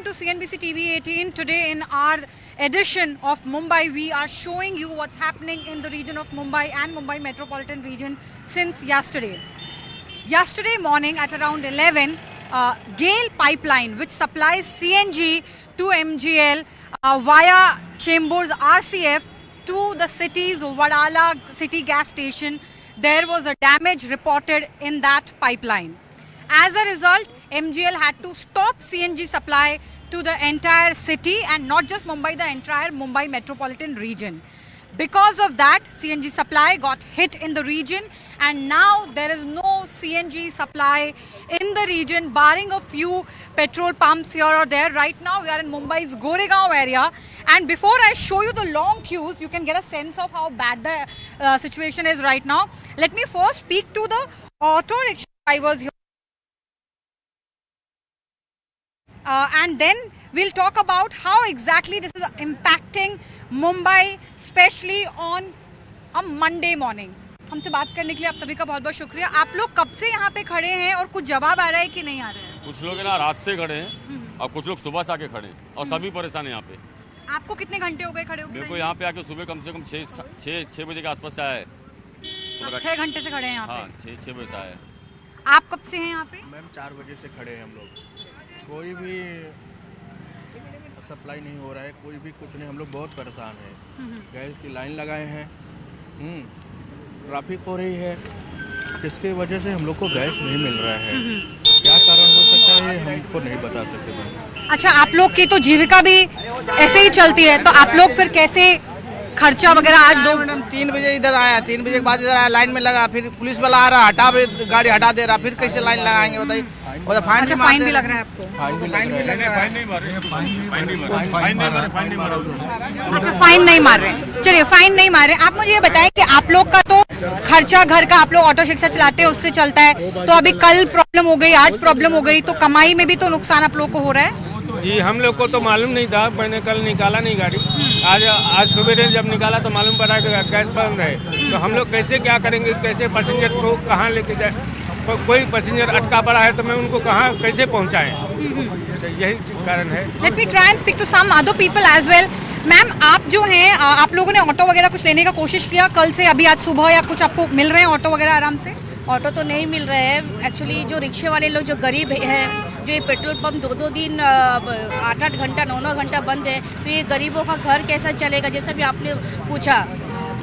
to CNBC TV 18. Today in our edition of Mumbai, we are showing you what's happening in the region of Mumbai and Mumbai metropolitan region since yesterday. Yesterday morning at around 11, GAIL pipeline, which supplies CNG to MGL via Chambers RCF to the city's Wadala city gas station, there was a damage reported in that pipeline. As a result, MGL had to stop CNG supply to the entire city and not just Mumbai, the entire Mumbai metropolitan region. Because of that, CNG supply got hit in the region, and now there is no CNG supply in the region, barring a few petrol pumps here or there. Right now, we are in Mumbai's Goregaon area, and before I show you the long queues, you can get a sense of how bad the situation is right now. Let me first speak to the auto rickshaw drivers here. And then we'll talk about how exactly this is impacting Mumbai, especially on a Monday morning. हमसे बात करने के लिए आप सभी का बहुत बहुत शुक्रिया। आप लोग कब से यहाँ पे खड़े हैं और कुछ जवाब आ रहा है कि नहीं आ रहा है? कुछ लोग ना रात से खड़े हैं और कुछ लोग सुबह से आके खड़े हैं और सभी परेशान हैं यहाँ पे। आपको कितने घंटे हो गए खड़े होकर? मेरे को यहाँ पे आके सुबह कम से कम 6 बजे के आसपास से आया है। 6 घंटे से खड़े हैं यहाँ पे? हाँ, 6 बजे से आया है। आप कब से हैं यहाँ पे? मैम 4 बजे से खड़े हैं हम लोग। कोई भी सप्लाई नहीं हो रहा है, कोई भी कुछ नहीं, हम लोग बहुत परेशान हैं। गैस की लाइन लगाए हैं, ट्रैफिक हो रही है, जिसकी वजह से हम लोग को गैस नहीं मिल रहा है। क्या कारण हो सकता है ये हमको नहीं बता सकते मैम। अच्छा, आप लोग की तो जीविका भी ऐसे ही चलती है, तो आप लोग फिर कैसे खर्चा वगैरह आज दो? मैडम 3 बजे इधर आया, 3 बजे के बाद इधर आया, लाइन में लगा, फिर पुलिस वाला आ रहा, हटा गाड़ी हटा दे रहा, फिर कैसे लाइन लगाएंगे बताइए? और फाइन भी लग रहा है आपको? फाइन नहीं मार रहे। चलिए, फाइन नहीं मार रहे। आप मुझे ये बताएं कि आप लोग का तो खर्चा घर का, आप लोग ऑटो रिक्शा चलाते हैं, उससे चलता है, तो अभी कल प्रॉब्लम हो गई, आज प्रॉब्लम हो गई, तो कमाई में भी तो नुकसान आप लोग को हो रहा है? जी, हम लोग को तो मालूम नहीं था, मैंने कल निकाला नहीं गाड़ी। आज सुबह जब निकाला तो मालूम पड़ा कि गैस बंद है, तो हम लोग कैसे क्या करेंगे, कैसे पैसेंजर को कहाँ लेके जाए? कोई पैसेंजर अटका पड़ा है तो मैं उनको कहाँ कैसे पहुँचाएं? तो यही कारण है। Let me try and speak to some other people as well. Ma'am, आप जो हैं, आप लोगों ने ऑटो वगैरह कुछ लेने का कोशिश किया कल से, अभी आज सुबह, या कुछ आपको मिल रहे हैं ऑटो वगैरह आराम से? ऑटो तो नहीं मिल रहे हैं। एक्चुअली जो रिक्शे वाले लोग जो गरीब हैं, जो ये पेट्रोल पंप 2-2 दिन 8-8 घंटा 9-9 घंटा बंद है, तो ये गरीबों का घर कैसा चलेगा, जैसा भी आपने पूछा।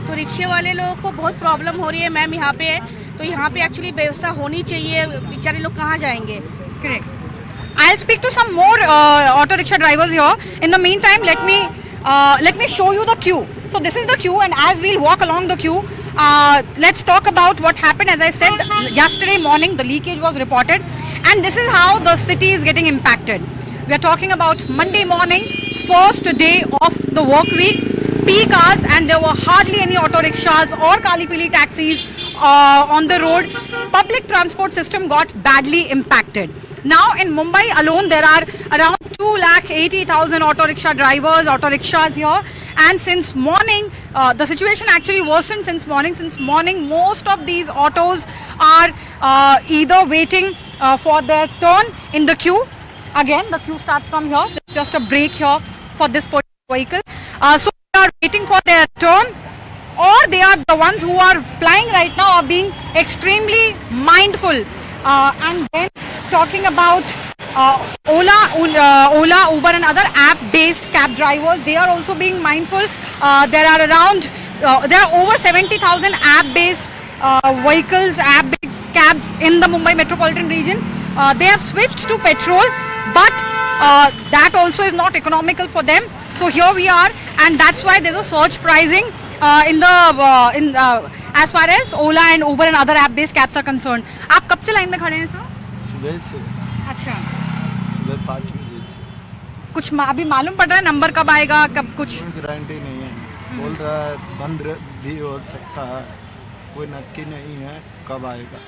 तो रिक्शे वाले लोगों को बहुत प्रॉब्लम हो रही है मैम यहाँ पे। तो यहाँ पे एक्चुअली व्यवस्था होनी चाहिए, बेचारे लोग कहाँ जाएंगे? Correct. I'll speak to some more auto rickshaw drivers here. In the meantime, let me show you the queue. So this is the queue, and as we'll walk along the queue, let's talk about what happened. As I said, yesterday morning the leakage was reported, and this is how the city is getting impacted. We are talking about Monday morning, first day of the work week, peak hours, and there were hardly any auto rickshaws or Kali Pili taxis on the road. Public transport system got badly impacted. Now in Mumbai alone, there are around 280,000 auto rickshaw drivers, auto rickshaws here. And since morning, the situation actually worsened since morning. Since morning, most of these autos are either waiting for their turn in the queue. Again, the queue starts from here. There's just a break here for this vehicle. So they are waiting for their turn, or they are the ones who are plying right now are being extremely mindful. And then talking about Ola, Uber and other app-based cab drivers, they are also being mindful. There are over 70,000 app-based vehicles, app-based cabs in the Mumbai metropolitan region. They have switched to petrol, but that also is not economical for them. So here we are, and that's why there's a surge pricing as far as Ola and Uber and other app-based cabs are concerned. आप कब से line में खड़े हैं sir? सुबह से। अच्छा, सुबह 5 बजे से। कुछ अभी मालूम पड़ रहा है नंबर कब आएगा, कब कुछ? गारंटी नहीं है, बोल रहा है बंद भी हो सकता है, कोई नक्की नहीं है कब आएगा।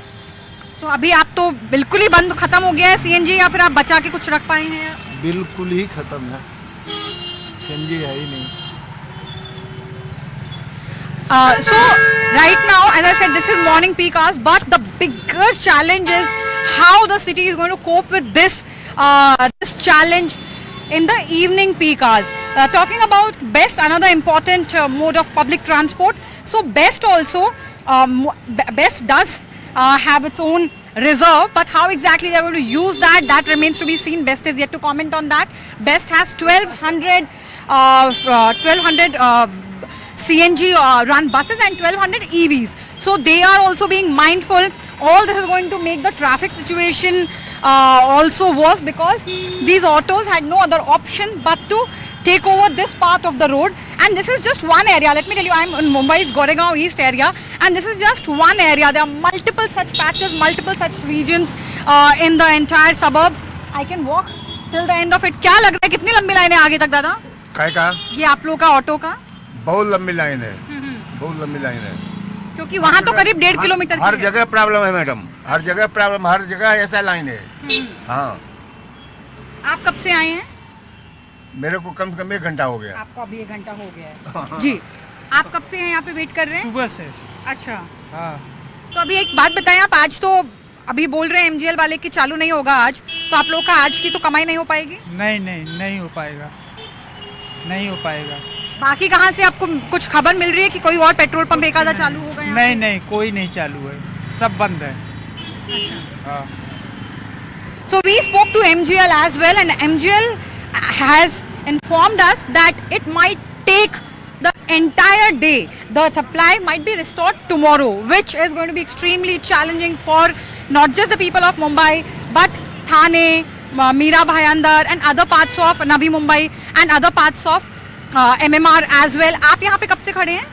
तो अभी आप तो बिल्कुल ही बंद खत्म हो गया है सीएनजी, या फिर आप बचा के कुछ रख पाए हैं? बिल्कुल ही खत्म है, सीएनजी है ही नहीं। So right now, as I said, this is morning peak hours, but the bigger challenge is how the city is going to cope with this challenge in the evening peak hours. Talking about Best, another important mode of public transport. So Best also, Best does have its own reserve, but how exactly they're going to use that remains to be seen. Best is yet to comment on that. Best has 1200 CNG run buses and 1200 EVs. So they are also being mindful. All this is going to make the traffic situation also worse, because these autos had no other option but to take over this part of the road. And this is just one area. Let me tell you, I'm in Mumbai's Goregaon East area, and this is just one area. There are multiple such patches, multiple such regions in the entire suburbs. I can walk till the end of it. क्या लग रहा है, कितनी लंबी line है आगे तक दादा? काय का? ये आप लोग का ऑटो का? बहुत लंबी लाइन है, बहुत लंबी लाइन है, क्योंकि वहाँ तो करीब 1.5 किलोमीटर हर जगह प्रॉब्लम है मैडम, हर जगह प्रॉब्लम, हर जगह ऐसा लाइन है। हाँ, आप कब से आए हैं? मेरे को कम से कम 1 घंटा हो गया। आपको अभी 1 घंटा हो गया है। जी, आप कब से हैं यहाँ पे वेट कर रहे हैं? सुबह से। अच्छा, हाँ। तो अभी एक बात बताएं आप, आज तो अभी बोल रहे हैं MGL वाले कि चालू नहीं होगा आज, तो आप लोग का आज की तो कमाई नहीं हो पाएगी? नहीं हो पाएगा, नहीं हो पाएगा। बाकी कहाँ से आपको कुछ खबर मिल रही है कि कोई और पेट्रोल पंप एक आधा चालू होगा यहाँ? नहीं, कोई नहीं चालू है, सब बंद है। हाँ। So we spoke to MGL as well, and MGL has informed us that it might take the entire day. The supply might be restored tomorrow, which is going to be extremely challenging for not just the people of Mumbai, but Thane, Mira Bhayandar and other parts of Navi Mumbai and other parts of MMR as well. आप यहाँ पे कब से खड़े हैं?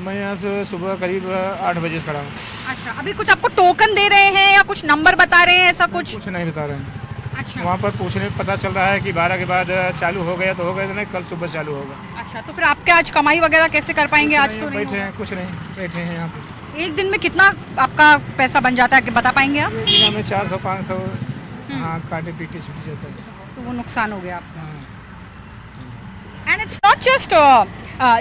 मैं यहाँ से सुबह करीब 8 बजे से खड़ा हूँ। अच्छा, अभी कुछ आपको टोकन दे रहे हैं या कुछ नंबर बता रहे हैं, ऐसा कुछ? कुछ नहीं बता रहे हैं। अच्छा, वहाँ पर पूछने पता चल रहा है कि 12 के बाद चालू हो गया तो हो गया, नहीं कल सुबह चालू होगा। अच्छा, तो फिर आपके आज कमाई वगैरह कैसे कर पाएंगे? आज तो बैठे हैं, कुछ नहीं, बैठे हैं यहाँ पे। एक दिन में कितना आपका पैसा बन जाता है कि बता पाएंगे आप? दिन में 400-500 हाँ काटे पीटे छूट जाता है, तो वो नुकसान हो गया आपका। हाँ। एंड इट्स नॉट जस्ट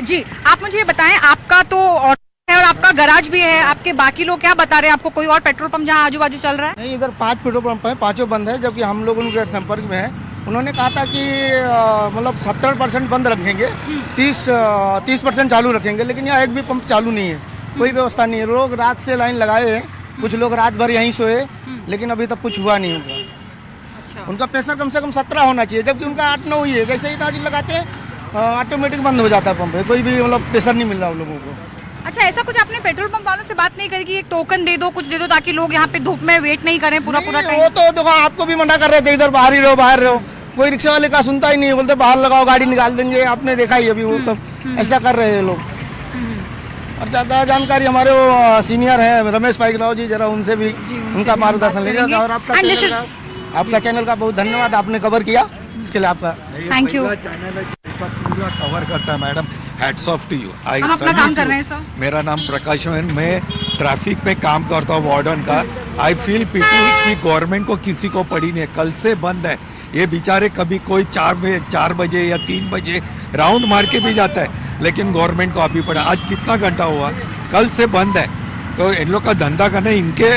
जी, आप मुझे ये बताएं, आपका तो ऑटो है और आपका गैराज भी है, आपके बाकी लोग क्या बता रहे हैं आपको? कोई और पेट्रोल पंप जहाँ आजू बाजू चल रहा है? नहीं, इधर 5 पेट्रोल पंप है, 5 बंद है, जबकि हम लोग उनके संपर्क में है। उन्होंने कहा था कि मतलब 70% बंद रखेंगे, 30% चालू रखेंगे, लेकिन यहाँ एक भी पंप चालू नहीं है, कोई व्यवस्था नहीं है। लोग रात से लाइन लगाए हैं, कुछ लोग रात भर यहीं सोए, लेकिन अभी तक कुछ हुआ नहीं होगा। उनका प्रेशर कम से कम 17 होना चाहिए, जबकि उनका 8-9 ही है। जैसे ही नाजिल लगाते हैं ऑटोमेटिक बंद हो जाता है पंप, कोई भी मतलब प्रेशर नहीं मिल रहा उन लोगों को। अच्छा, ऐसा कुछ आपने पेट्रोल पंप वालों से बात नहीं करी कि एक टोकन दे दो, कुछ दे दो, ताकि लोग यहाँ पे धूप में वेट नहीं करें पूरा टाइम? वो तो देखो, आपको भी मना कर रहे थे, इधर बाहर ही रहो, बाहर रहो। कोई रिक्शा वाले का सुनता ही नहीं, बोलते बाहर लगाओ, गाड़ी निकाल देंगे। आपने देखा ही अभी वो सब ऐसा कर रहे हैं लोग। और ज़्यादा जानकारी हमारे वो सीनियर है रमेश पाइक राव जी, जरा उनसे भी उनका मार्गदर्शन लीजिएगा। और आपका चैनल का बहुत धन्यवाद, आपने कवर किया, इसके लिए आपका थैंक यू। चैनल पूरा कवर करता है madam, hats off to you. हम अपना काम कर रहे हैं सर। मेरा नाम प्रकाश है, मैं ट्रैफिक में काम करता हूँ वार्डन का। आई फील पिटी कि गवर्नमेंट को किसी को पड़ी नहीं है, कल से बंद है। ये बेचारे कभी कोई 4 बजे या 3 बजे राउंड मार के भी जाता है, लेकिन गवर्नमेंट को अभी पड़ा। आज कितना घंटा हुआ, कल से बंद है। तो इन लोग का धंधा करना, इनके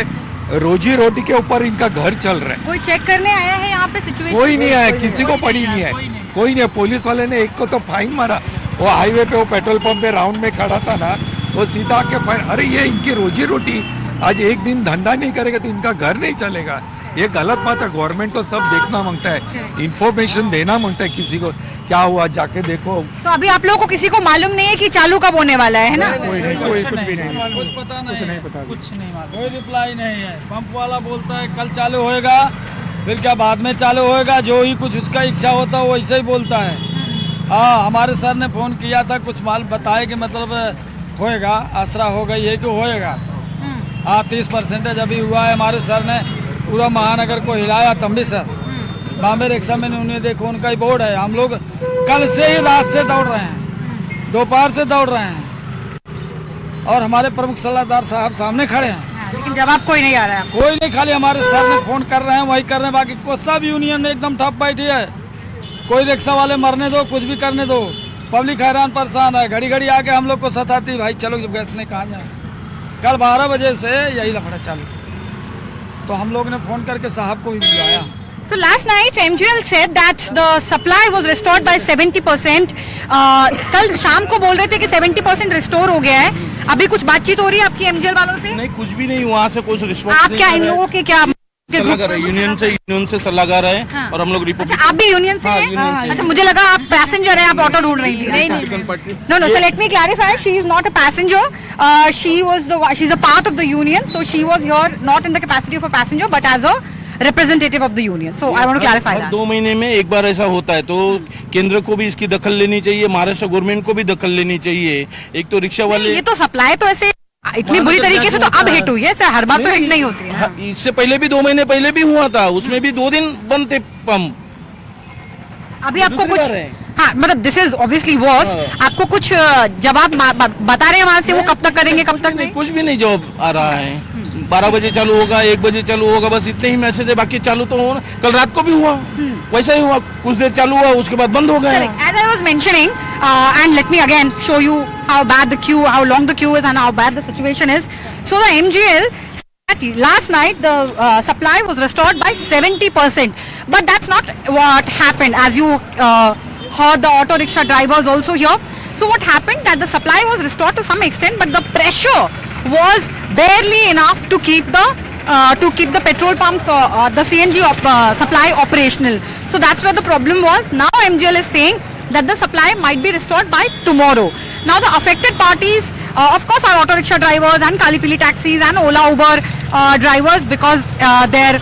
रोजी रोटी के ऊपर इनका घर चल रहा है। कोई चेक करने आया है यहाँ पे सिचुएशन? कोई नहीं आया, किसी को पड़ी नहीं है, कोई नहीं है। पुलिस वाले ने एक को तो फाइन मारा, वो हाईवे पे वो पेट्रोल पंप पे राउंड में खड़ा था ना, वो सीधा आके फाइन। अरे ये इनकी रोजी रोटी, आज एक दिन धंधा नहीं करेगा तो इनका घर नहीं चलेगा। ये गलत बात है। गवर्नमेंट को सब देखना मांगता है, इंफॉर्मेशन देना मांगता है किसी को, क्या हुआ जाके देखो। तो अभी आप लोगों को किसी को मालूम नहीं है कि चालू कब होने वाला है ना? कोई नहीं, कुछ भी नहीं, कुछ पता नहीं, कुछ नहीं पता, कुछ नहीं मालूम, कोई रिप्लाई नहीं है। पंप वाला बोलता है कल चालू होएगा, फिर क्या बाद में चालू होएगा, जो ही कुछ उसका इच्छा होता है वो ऐसे ही बोलता है। हाँ, हमारे सर ने फ़ोन किया था, कुछ माल बताए कि मतलब होएगा, आसरा हो गई है कि होएगा। हाँ, 30% अभी हुआ है। हमारे सर ने पूरा महानगर को हिलाया, तंबी सर बॉम्बे रिक्शा में उन्हें देखो, उनका ही बोर्ड है। हम लोग कल से ही रात से दौड़ रहे हैं, दोपहर से दौड़ रहे हैं, और हमारे प्रमुख सलाहदार साहब सामने खड़े हैं, लेकिन जवाब कोई नहीं आ रहा है। कोई नहीं, खाली हमारे सर ने फोन कर रहे हैं, वही कर रहे हैं। बाकी को सब यूनियन एकदम ठप बैठी है। कोई रिक्शा वाले मरने दो, कुछ भी करने दो, पब्लिक हैरान परेशान है। घड़ी घड़ी आके हम लोग को सताती, भाई चलो जब गैस ने कहा जाए। कल 12 बजे से यही लफड़ा चालू, तो हम लोग ने फोन करके साहब को भी बुलाया। So last night MGL said that the supply was restored by 70%. कल शाम को बोल रहे थे कि 70% रिस्टोर हो गया है. अभी कुछ बातचीत हो रही है आपकी MGL वालों से? नहीं, कुछ भी नहीं, वहाँ से कुछ रिस्पॉन्स आप क्या इन लोगों के क्या सलाहकार है, यूनियन से सलाहकार है और हम लोग रिपब्लिक. आप भी यूनियन से हैं? अच्छा, मुझे लगा आप पैसेंजर हैं, आप ऑटो ढूंढ रही हैं. No, so let me clarify. She is not a passenger. She's a part of the union. So she was here not in the capacity of a passenger, but as a representative of the union. So I want to clarify that. 2 महीने में एक बार ऐसा होता है, तो केंद्र को भी इसकी दखल लेनी चाहिए, महाराष्ट्र गवर्नमेंट को भी दखल लेनी चाहिए. एक तो रिक्शा वाले, ये तो सप्लाई तो ऐसे इतनी बुरी तरीके से तो अब हिट हुई है, ऐसे हर बार तो हिट नहीं होती है. इससे पहले भी 2 महीने पहले भी हुआ था, उसमें भी 2 दिन बंद थे पंप. अभी आपको कुछ, हाँ मतलब दिस इज ऑब्वियसली वर्स. आपको कुछ जवाब बता रहे हैं वहाँ से, वो कब तक करेंगे कब तक नहीं? कुछ भी नहीं जवाब आ रहा है. 12 बजे चालू होगा, 1 बजे चालू होगा, बस इतने ही मैसेज है. बाकी चालू तो हो, कल रात को भी हुआ, वैसा ही हुआ, कुछ देर चालू हुआ, उसके बाद बंद हो गया. As I was mentioning, and let me again show you how bad the queue, how long the queue is, and how bad the situation is. So the MGL said last night the supply was restored by 70%, but that's not what happened, as you heard the auto rickshaw drivers also here. So what happened, that the supply was restored to some extent, but the pressure was barely enough to keep the petrol pumps, the CNG supply operational. So that's where the problem was. Now MGL is saying that the supply might be restored by tomorrow. Now the affected parties, of course, are auto rickshaw drivers and Kalipili taxis and Ola Uber drivers, because their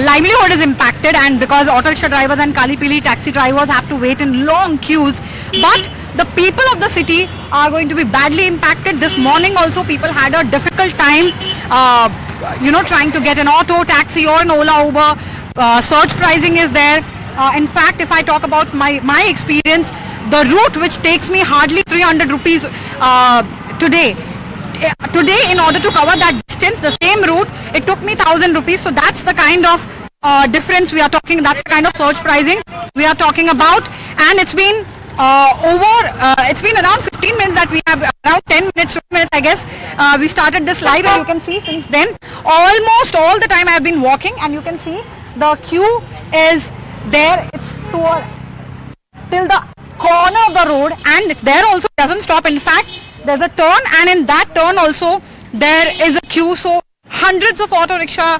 livelihood is impacted, and because auto rickshaw drivers and Kalipili taxi drivers have to wait in long queues. But the people of the city are going to be badly impacted. This morning also people had a difficult time, trying to get an auto, taxi or an Ola Uber. Surge pricing is there. In fact, if I talk about my experience, the route which takes me hardly 300 rupees today, in order to cover that distance, the same route, it took me 1,000 rupees. So that's the kind of difference we are talking, that's the kind of surge pricing we are talking about. And it's been it's been around 15 minutes that we have, around 10 minutes, 20 minutes I guess. We started this live, and you can see since then, almost all the time I have been walking, and you can see the queue is there. It's till the corner of the road, and there also doesn't stop. In fact, there's a turn, and in that turn also there is a queue. So hundreds of auto rickshaw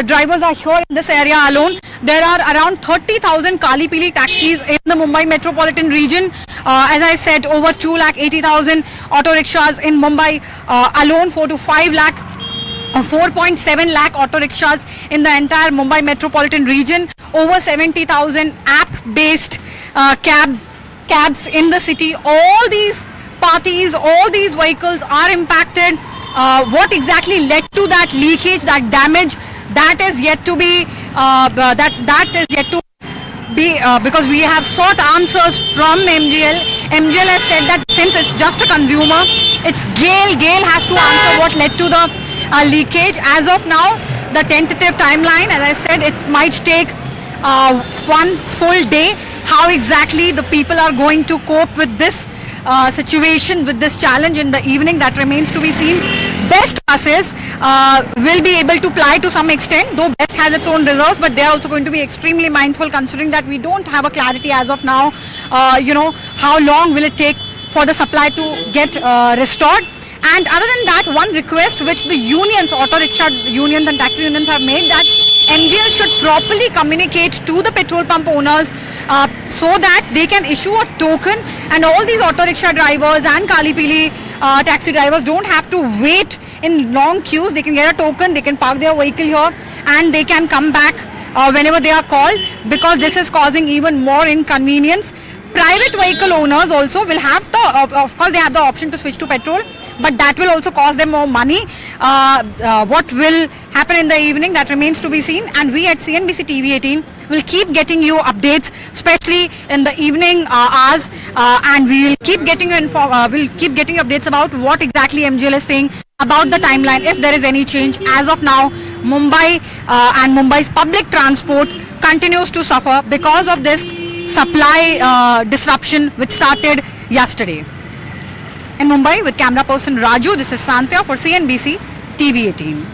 drivers are here in this area alone. There are around 30,000 Kalipili taxis in the Mumbai metropolitan region. As I said, over 2,80,000 auto rickshaws in Mumbai alone. 4 to 5 lakh, 4.7 lakh auto rickshaws in the entire Mumbai metropolitan region. Over 70,000 app-based cabs in the city. All these parties, all these vehicles are impacted. What exactly led to that leakage, that damage, that is yet to be because we have sought answers from MGL. MGL has said that since it's just a consumer, it's GAIL has to answer what led to the leakage. As of now, the tentative timeline, as I said, it might take 1 full day. How exactly the people are going to cope with this situation, with this challenge in the evening, that remains to be seen. Best buses will be able to ply to some extent, though Best has its own reserves, but they are also going to be extremely mindful, considering that we don't have a clarity as of now, how long will it take for the supply to get restored. And other than that, one request which the unions, auto rickshaw unions and taxi unions have made, that MGL should properly communicate to the petrol pump owners so that they can issue a token, and all these auto rickshaw drivers and Kalipili taxi drivers don't have to wait in long queues. They can get a token, they can park their vehicle here, and they can come back whenever they are called, because this is causing even more inconvenience. Private vehicle owners also will have of course they have the option to switch to petrol, but that will also cost them more money. What will happen in the evening, that remains to be seen, and we at CNBC TV 18 will keep getting you updates, especially in the evening hours, and we will keep getting you updates about what exactly MGL is saying about the timeline, if there is any change. As of now, Mumbai and Mumbai's public transport continues to suffer because of this supply disruption which started yesterday. In Mumbai, with camera person Raju, this is Santya for CNBC TV 18.